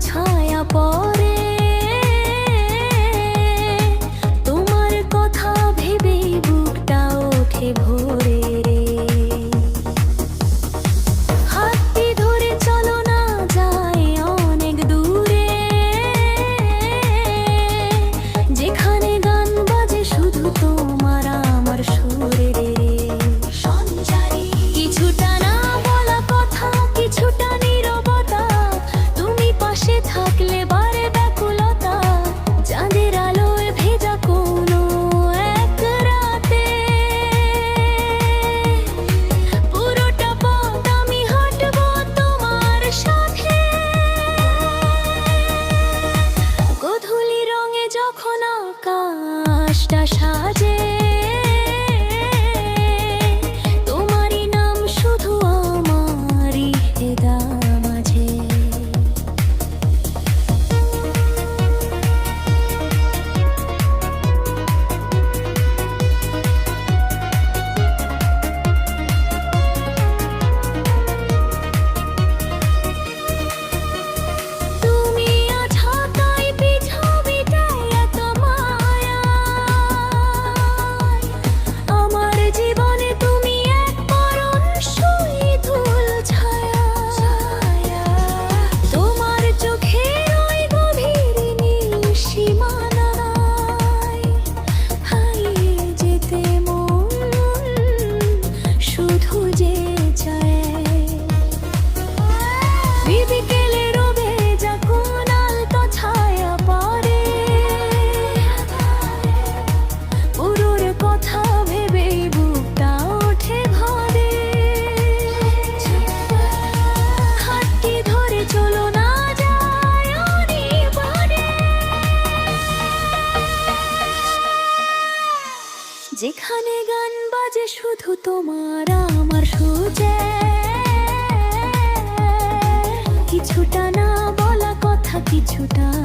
ছায়া পড়ে তোমার কথা ভেবেই বুকটা ওঠে ভোরে হাতটি ধরে চলো না যায় অনেক দূরে যেখানে গান বাজে শুধু তোমার আমার সুরে কিছুটা না বলা কথা কিছুটা নীরবতা তুমি পাশে থাকলে বারে ব্যাকুলতা চাঁদের আলোয় ভেজা কোনো এক রাতে পুরোটা পথ আমি হাঁটবো তোমার সাথে গোধূলি রঙে যখন আকাশটা সাজে যেখানে গান বাজে শুধু তোমার আমার সুজে কিছুটা না বলা কথা কিছুটা